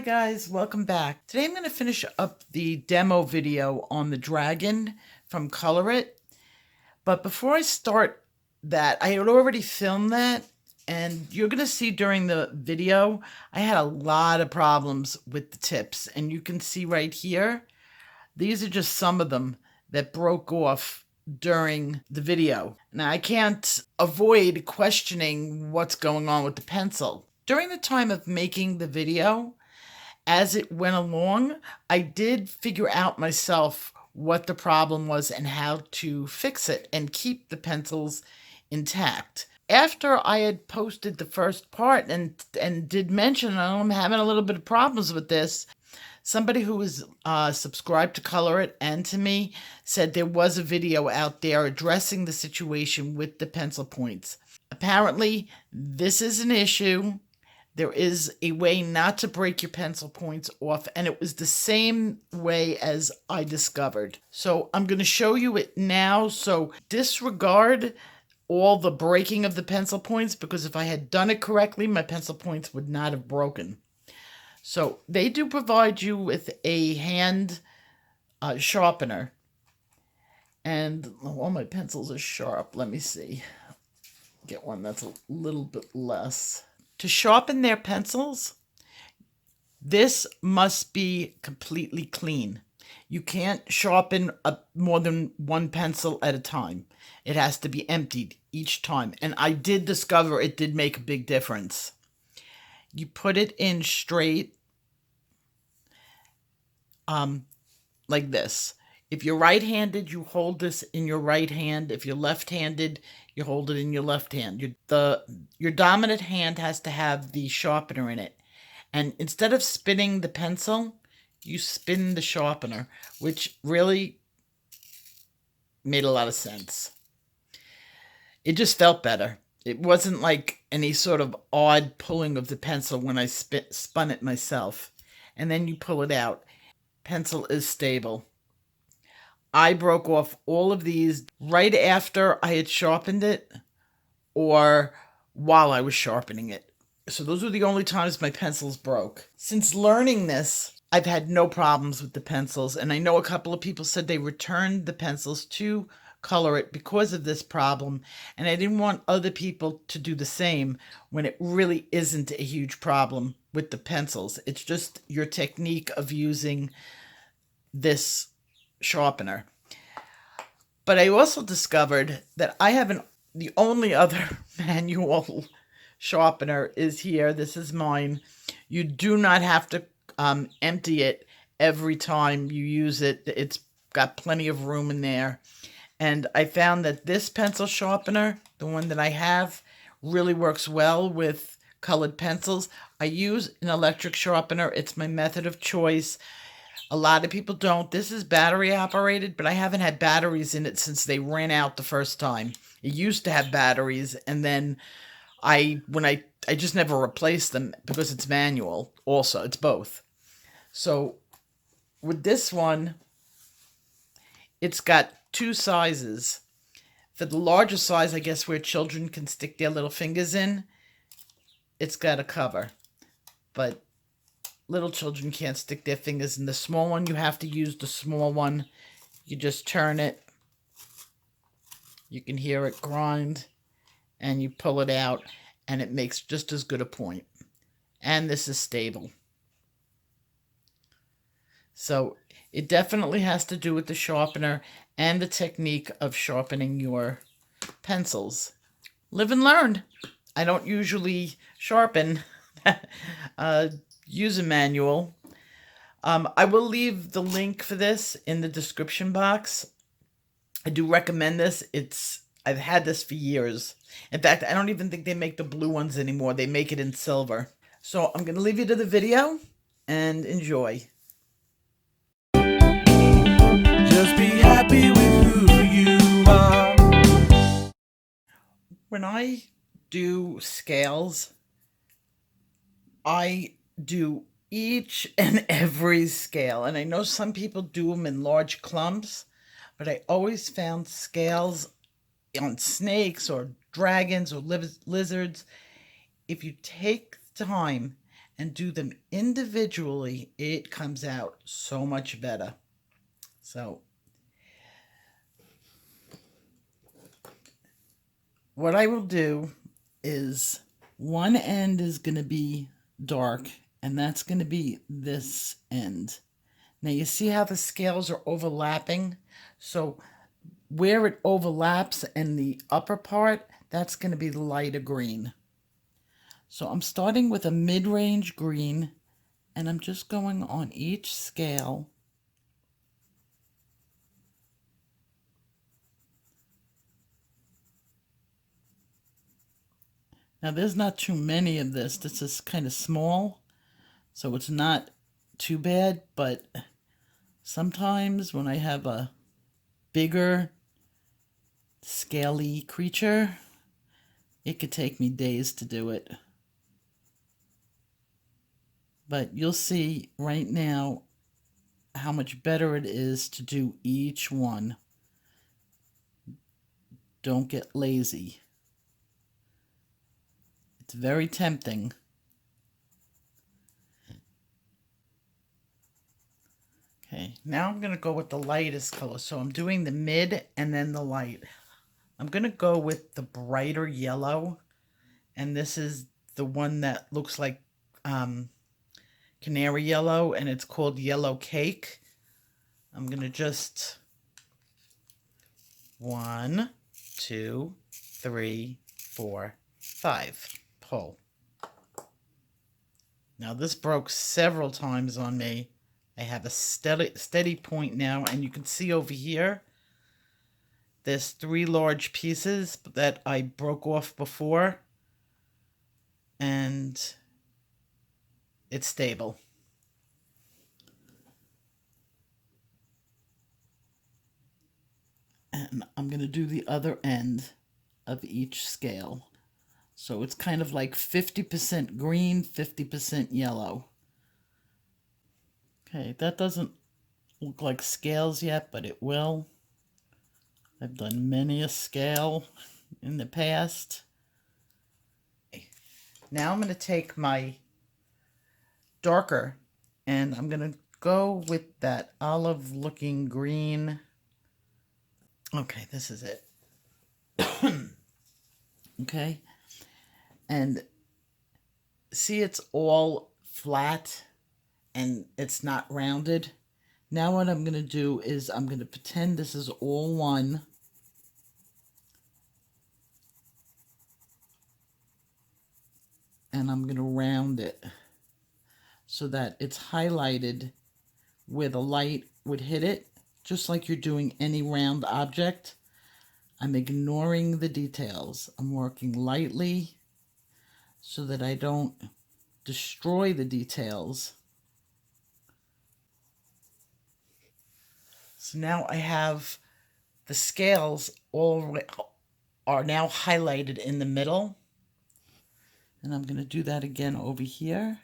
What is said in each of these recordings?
guys, welcome back. Today I'm going to finish up the demo video on the dragon from Colorit. But before I start that, I had already filmed that, and you're going to see during the video, I had a lot of problems with the tips. And you can see right here, these are just some of them that broke off during the video. Now I can't avoid questioning what's going on with the pencil. During the time of making the video, as it went along, I did figure out myself what the problem was and how to fix it and keep the pencils intact. After I had posted the first part and did mention I'm having a little bit of problems with this, somebody who was subscribed to Colorit and to me said there was a video out there addressing the situation with the pencil points. Apparently, this is an issue. There is a way not to break your pencil points off, and it was the same way as I discovered. So I'm going to show you it now, so disregard all the breaking of the pencil points, because if I had done it correctly, my pencil points would not have broken. So they do provide you with a hand sharpener, and all my pencils are sharp. Let me see. Get one that's a little bit less. To sharpen their pencils, this must be completely clean. You can't sharpen more than one pencil at a time. It has to be emptied each time. And I did discover it did make a big difference. You put it in straight, like this. If you're right-handed, you hold this in your right hand. If you're left-handed, you hold it in your left hand. Your dominant hand has to have the sharpener in it. And instead of spinning the pencil, you spin the sharpener, which really made a lot of sense. It just felt better. It wasn't like any sort of odd pulling of the pencil when I spun it myself. And then you pull it out. Pencil is stable. I broke off all of these right after I had sharpened it or while I was sharpening it. So those were the only times my pencils broke. Since learning this, I've had no problems with the pencils. And I know a couple of people said they returned the pencils to Colorit because of this problem. And I didn't want other people to do the same when it really isn't a huge problem with the pencils. It's just your technique of using this sharpener. But I also discovered that I have the only other manual sharpener is here. This is mine. You do not have to empty it every time you use it. It's got plenty of room in there. And I found that this pencil sharpener, the one that I have, really works well with colored pencils. I use an electric sharpener. It's my method of choice. A lot of people don't. This is battery operated, but I haven't had batteries in it since they ran out the first time. It used to have batteries, and then I just never replaced them because it's manual also. It's both. So with this one, it's got two sizes. For the larger size, I guess where children can stick their little fingers in, it's got a cover. But little children can't stick their fingers in the small one. You have to use the small one. You just turn it. You can hear it grind. And you pull it out. And it makes just as good a point. And this is stable. So it definitely has to do with the sharpener and the technique of sharpening your pencils. Live and learn. I don't usually sharpen use a manual. I will leave the link for this in the description box. I do recommend this. I've had this for years. In fact, I don't even think they make the blue ones anymore. They make it in silver. So I'm going to leave you to the video and enjoy. Just be happy with who you are. When I do scales, I do each and every scale. And I know some people do them in large clumps, but I always found scales on snakes or dragons or lizards. If you take time and do them individually, it comes out so much better. So what I will do is one end is going to be dark, and that's going to be this end. Now you see how the scales are overlapping? So where it overlaps in the upper part, that's going to be the lighter green. So I'm starting with a mid-range green, and I'm just going on each scale. Now there's not too many of this. This is kind of small, so it's not too bad, but sometimes when I have a bigger, scaly creature, it could take me days to do it. But you'll see right now how much better it is to do each one. Don't get lazy. It's very tempting. Okay, now I'm going to go with the lightest color. So I'm doing the mid and then the light. I'm going to go with the brighter yellow. And this is the one that looks like canary yellow, and it's called Yellow Cake. I'm going to just 1, 2, 3, 4, 5. Pull. Now this broke several times on me. I have a steady point now, and you can see over here there's 3 large pieces that I broke off before, and it's stable. And I'm going to do the other end of each scale. So it's kind of like 50% green, 50% yellow. Okay, that doesn't look like scales yet, but it will. I've done many a scale in the past. Now I'm going to take my darker, and I'm going to go with that olive looking green. Okay, this is it. Okay, and see, it's all flat and it's not rounded. Now what I'm going to do is I'm going to pretend this is all one. And I'm going to round it so that it's highlighted where the light would hit it, just like you're doing any round object. I'm ignoring the details. I'm working lightly so that I don't destroy the details. So now I have the scales all are now highlighted in the middle. And I'm going to do that again over here.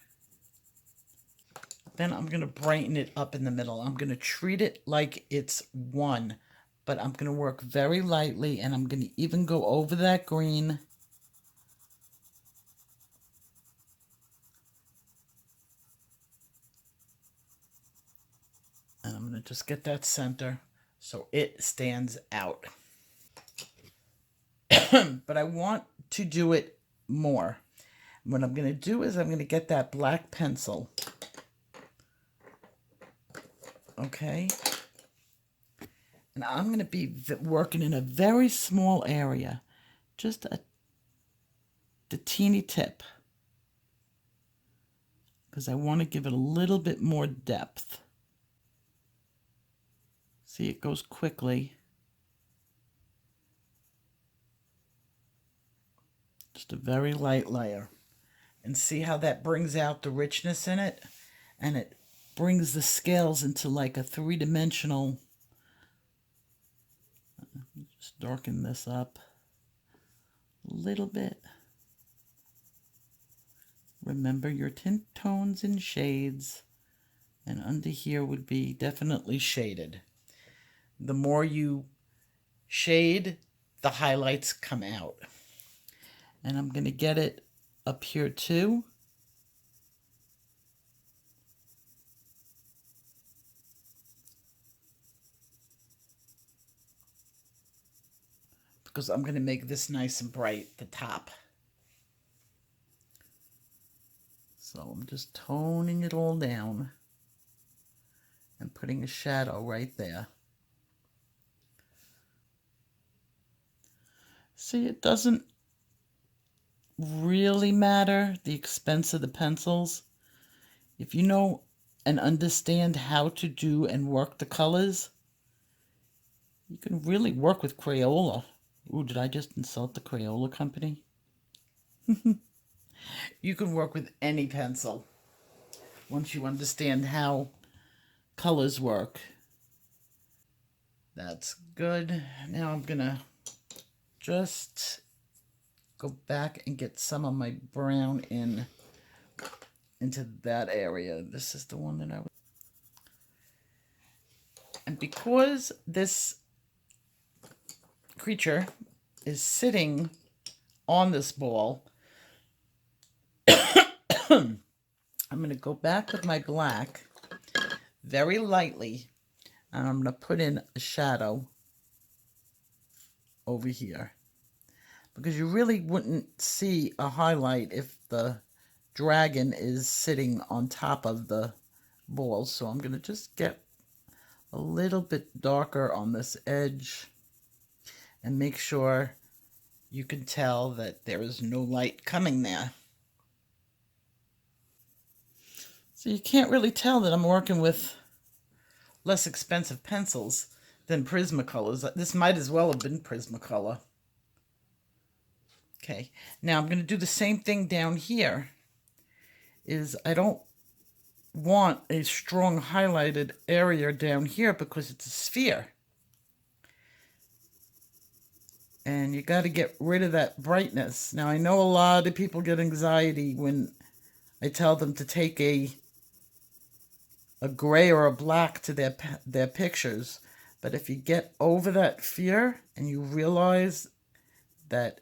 Then I'm going to brighten it up in the middle. I'm going to treat it like it's one, but I'm going to work very lightly, and I'm going to even go over that green. And I'm going to just get that center so it stands out. But I want to do it more. What I'm going to do is I'm going to get that black pencil. Okay. And I'm going to be working in a very small area. Just the teeny tip. Because I want to give it a little bit more depth. See, it goes quickly. Just a very light layer. And see how that brings out the richness in it? And it brings the scales into like a three-dimensional. Just darken this up a little bit. Remember your tint tones and shades. And under here would be definitely shaded. The more you shade, the highlights come out. And I'm going to get it up here too. because I'm going to make this nice and bright, the top. So I'm just toning it all down and putting a shadow right there. See, it doesn't really matter the expense of the pencils. If you know and understand how to do and work the colors, you can really work with Crayola. Ooh, did I just insult the Crayola company? You can work with any pencil once you understand how colors work. That's good. Now I'm gonna just go back and get some of my brown into that area. This is the one that I was. And because this creature is sitting on this ball, I'm going to go back with my black very lightly, and I'm going to put in a shadow over here, because you really wouldn't see a highlight if the dragon is sitting on top of the ball. So I'm going to just get a little bit darker on this edge and make sure you can tell that there is no light coming there. So you can't really tell that I'm working with less expensive pencils than Prismacolors. This might as well have been Prismacolor. Okay, now I'm going to do the same thing down here. I don't want a strong highlighted area down here because it's a sphere. And you got to get rid of that brightness. Now, I know a lot of people get anxiety when I tell them to take a gray or a black to their pictures. But if you get over that fear and you realize that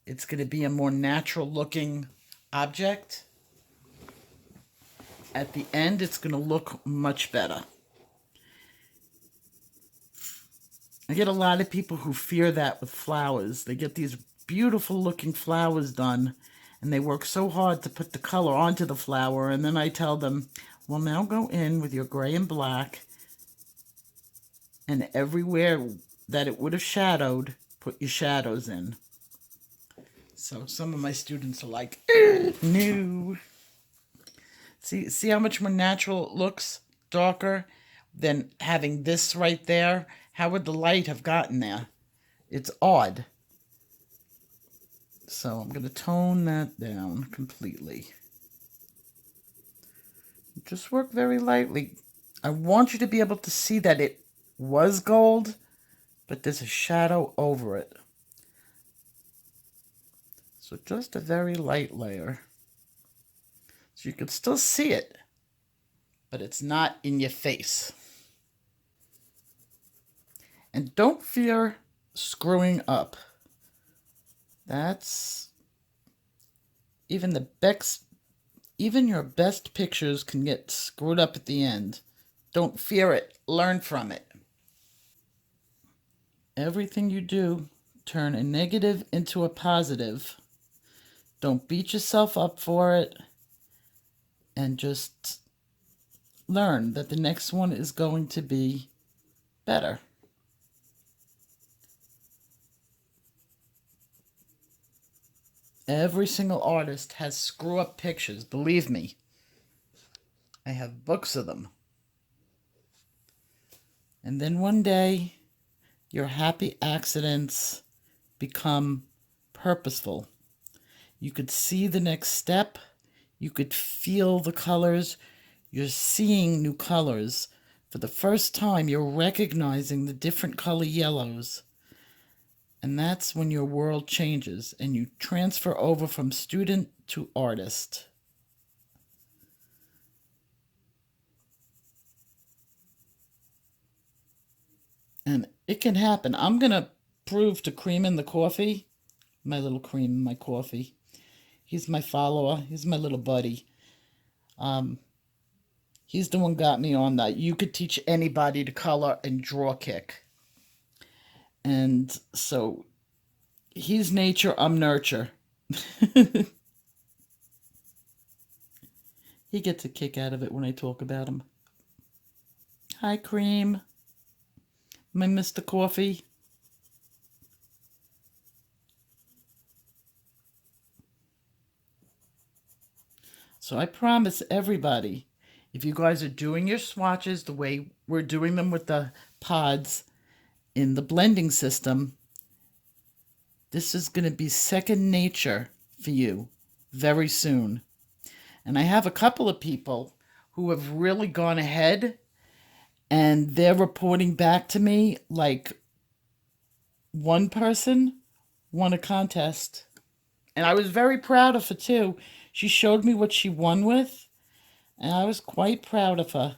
it's going to be a more natural looking object, at the end it's going to look much better. I get a lot of people who fear that with flowers. They get these beautiful looking flowers done and they work so hard to put the color onto the flower, and then I tell them, well, now go in with your gray and black, and everywhere that it would have shadowed, put your shadows in. So some of my students are like, no. See how much more natural it looks, darker, than having this right there? How would the light have gotten there? It's odd. So I'm going to tone that down completely. Just work very lightly. I want you to be able to see that it was gold, but there's a shadow over it. So just a very light layer. So you can still see it, but it's not in your face. And don't fear screwing up. That's even your best pictures can get screwed up at the end. Don't fear it. Learn from it. Everything you do, turn a negative into a positive. Don't beat yourself up for it. And just learn that the next one is going to be better. Every single artist has screw-up pictures, believe me. I have books of them. And then one day, your happy accidents become purposeful. You could see the next step. You could feel the colors. You're seeing new colors. For the first time, you're recognizing the different color yellows. And that's when your world changes and you transfer over from student to artist. And it can happen. I'm going to prove to Cream in the Coffee, my little Cream in my coffee. He's my follower. He's my little buddy. He's the one got me on that. You could teach anybody to color and draw kick. And so He's nature, I'm nurture. He gets a kick out of it when I talk about him. Hi, Cream. My Mr. Coffee. So I promise everybody, if you guys are doing your swatches the way we're doing them with the pods in the blending system, this is going to be second nature for you very soon. And I have a couple of people who have really gone ahead and they're reporting back to me. Like, one person won a contest. And I was very proud of her too. She showed me what she won with, and I was quite proud of her.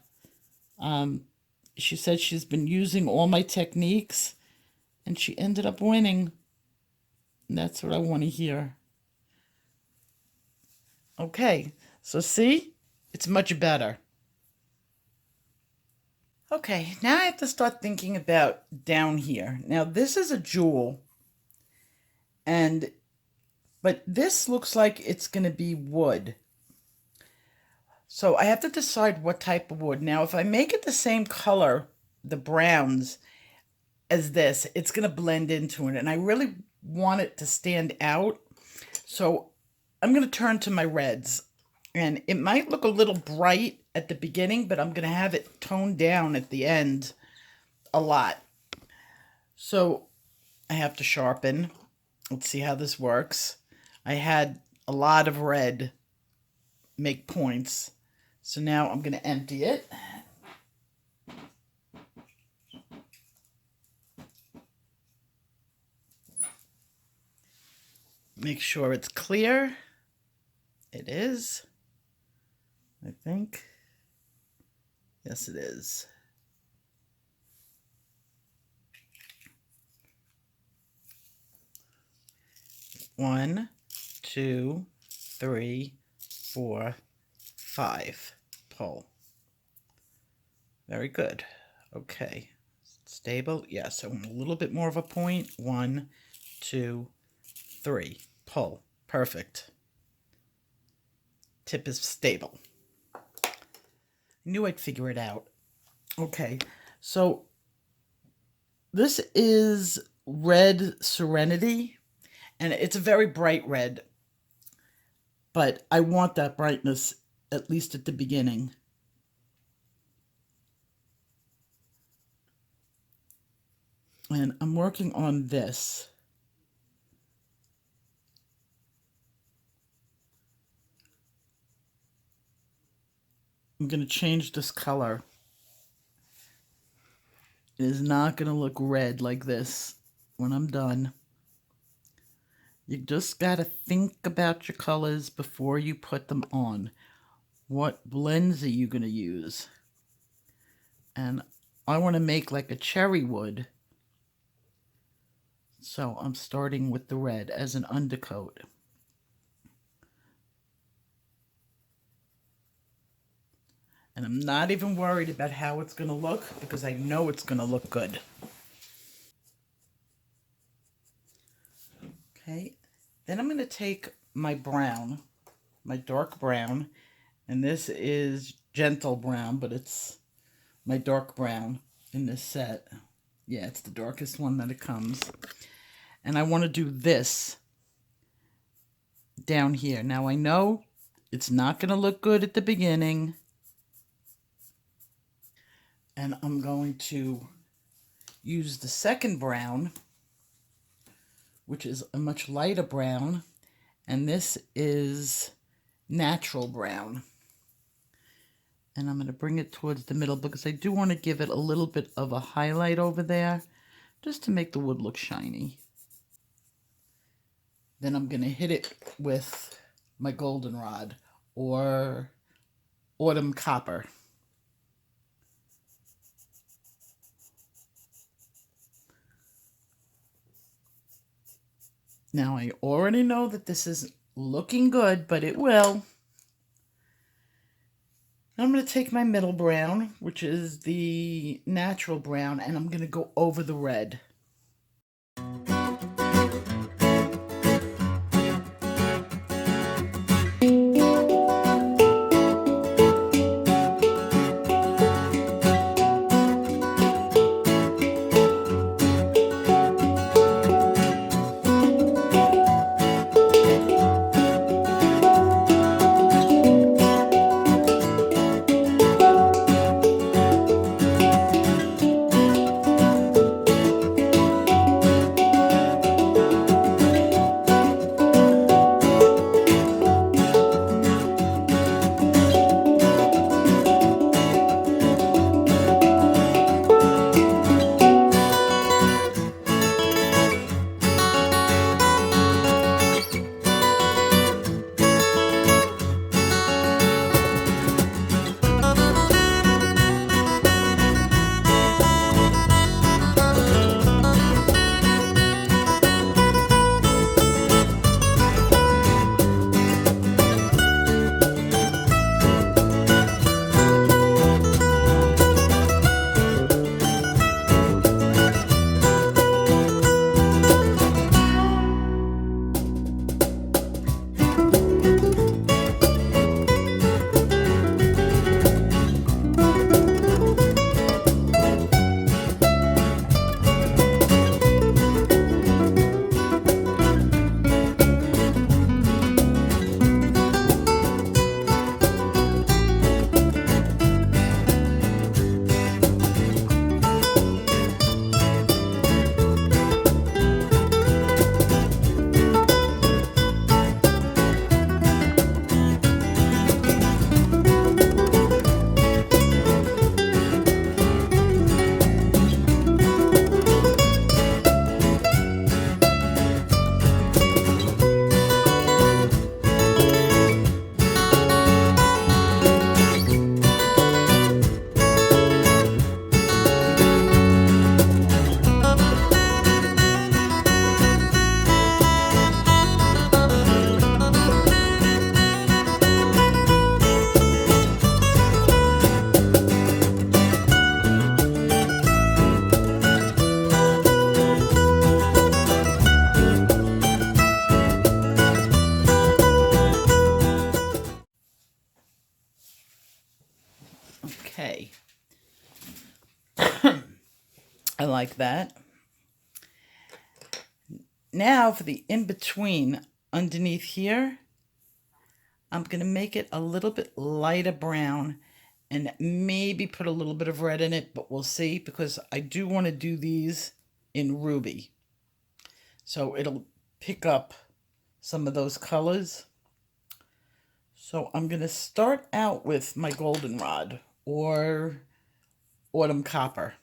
She said she's been using all my techniques, and she ended up winning. And that's what I want to hear. Okay, so see? It's much better. Okay, now I have to start thinking about down here. Now, this is a jewel, and but this looks like it's going to be wood. So I have to decide what type of wood. Now, if I make it the same color, the browns, as this, it's going to blend into it. And I really want it to stand out. So I'm going to turn to my reds. And it might look a little bright at the beginning, but I'm going to have it toned down at the end a lot. So I have to sharpen. Let's see how this works. I had a lot of red make points. So now I'm going to empty it. Make sure it's clear. It is, I think. Yes, it is. One, two, three, 4, 5. Pull. Very good. Okay. Stable. Yes, I want a little bit more of a point. 1, 2, 3. Pull. Perfect. Tip is stable. I knew I'd figure it out. Okay. So this is red Serenity, and it's a very bright red. But I want that brightness, at least at the beginning. And I'm working on this. I'm going to change this color. It is not going to look red like this when I'm done. You just got to think about your colors before you put them on. What blends are you going to use? And I want to make like a cherry wood. So I'm starting with the red as an undercoat. And I'm not even worried about how it's going to look because I know it's going to look good. Okay, then I'm going to take my brown, my dark brown, and this is gentle brown, but it's my dark brown in this set. Yeah, it's the darkest one that it comes. And I want to do this down here. Now I know it's not going to look good at the beginning. And I'm going to use the second brown, which is a much lighter brown, and this is natural brown. And I'm going to bring it towards the middle because I do want to give it a little bit of a highlight over there, just to make the wood look shiny. Then I'm going to hit it with my goldenrod or autumn copper. Now I already know that this is looking good, but it will. I'm going to take my middle brown, which is the natural brown, and I'm going to go over the red. Okay. I like that. Now for the in-between underneath here, I'm going to make it a little bit lighter brown and maybe put a little bit of red in it, but we'll see, because I do want to do these in ruby. So it'll pick up some of those colors. So I'm going to start out with my goldenrod or autumn copper.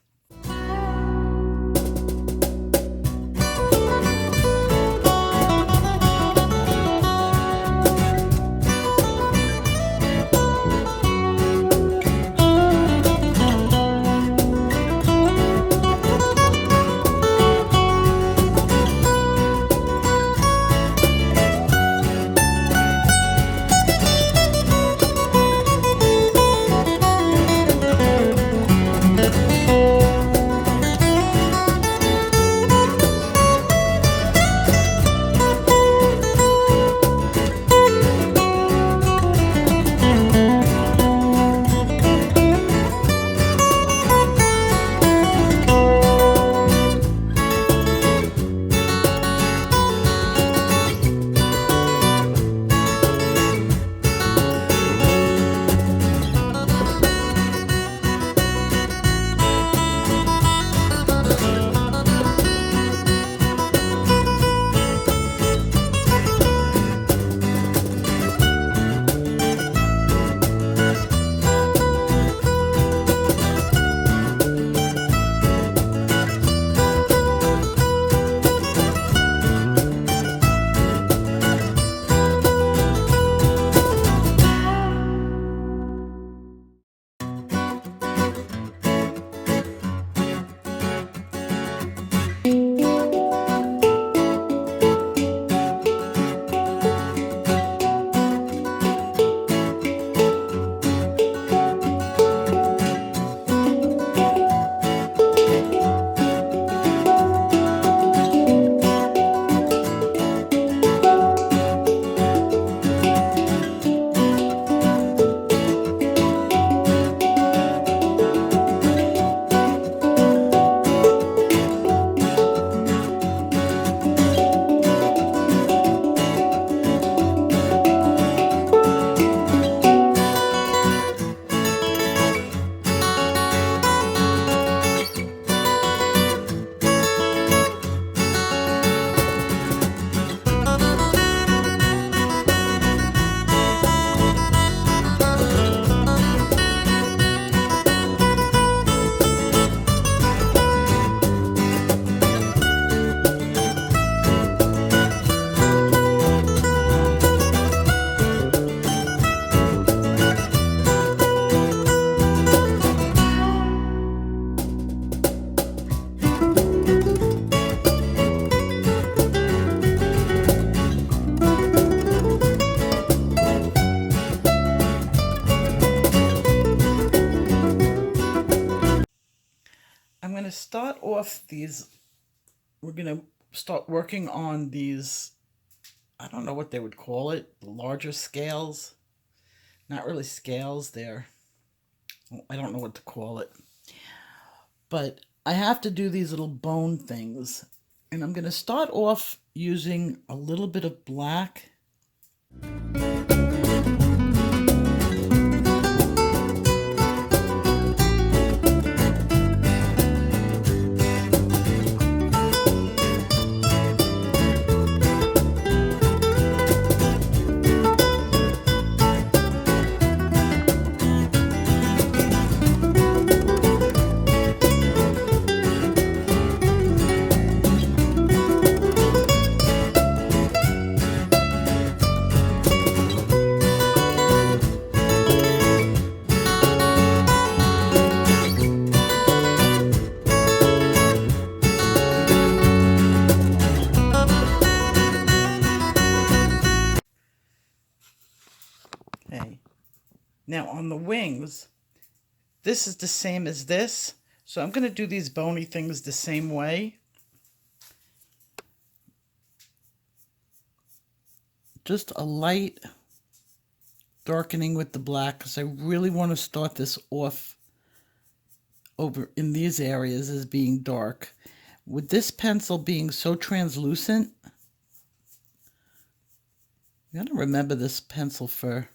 I'm going to start off these, we're going to start working on these, I don't know what they would call it, larger scales. Not really scales, they're, I don't know what to call it. But I have to do these little bone things. And I'm going to start off using a little bit of black. Okay. Now on the wings, this is the same as this. So I'm going to do these bony things the same way. Just a light darkening with the black because I really want to start this off over in these areas as being dark. With this pencil being so translucent, you gotta remember this pencil for...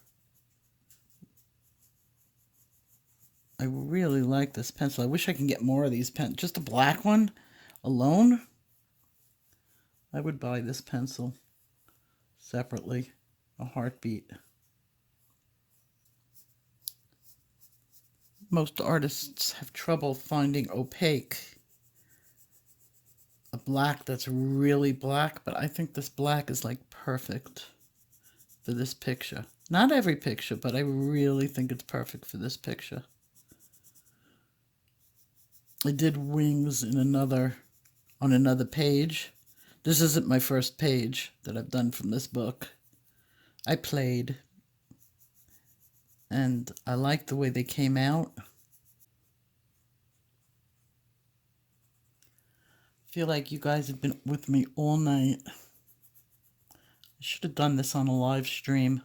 I really like this pencil. I wish I can get more of these pens. Just a black one alone, I would buy this pencil separately. A heartbeat. Most artists have trouble finding opaque. A black that's really black, but I think this black is like perfect for this picture. Not every picture, but I really think it's perfect for this picture. I did wings in on another page. This isn't my first page that I've done from this book. I played, and I like the way they came out. I feel like you guys have been with me all night. I should have done this on a live stream.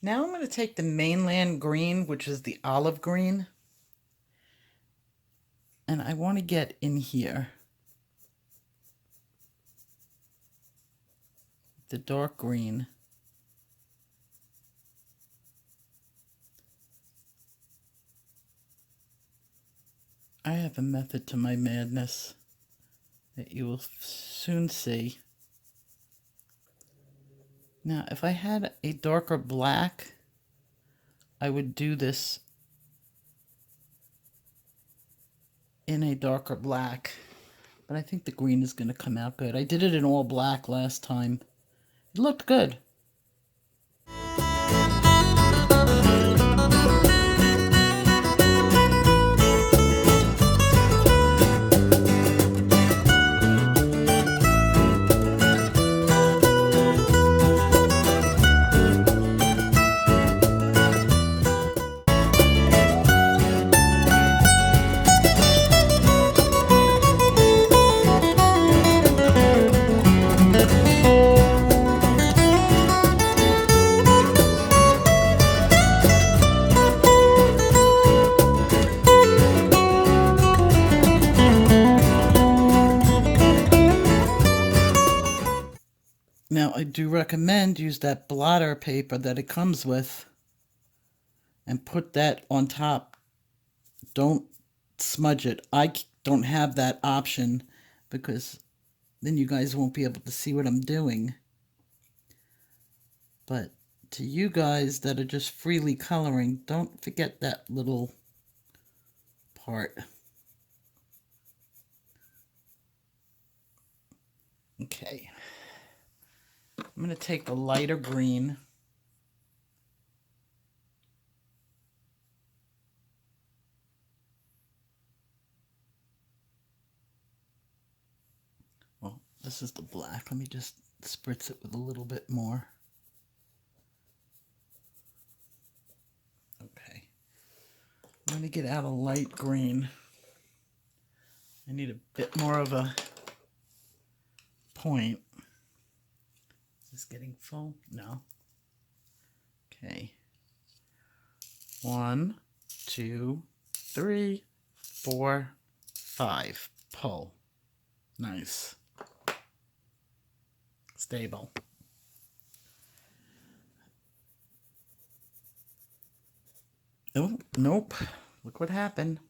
Now I'm going to take the mainland green, which is the olive green, and I want to get in here. The dark green. I have a method to my madness that you will soon see. Now, if I had a darker black, I would do this in a darker black. But I think the green is going to come out good. I did it in all black last time. It looked good. Now, I do recommend use that blotter paper that it comes with and put that on top. Don't smudge it. I don't have that option because then you guys won't be able to see what I'm doing. But to you guys that are just freely coloring, don't forget that little part. Okay. I'm going to take the lighter green This is the black. Let me just spritz it with a little bit more. Okay. I'm going to get out a light green. I need a bit more of a point. Is this getting full? No. Okay. 1, 2, 3, 4, 5. Pull. Nice. Stable. Oh, nope. Look what happened.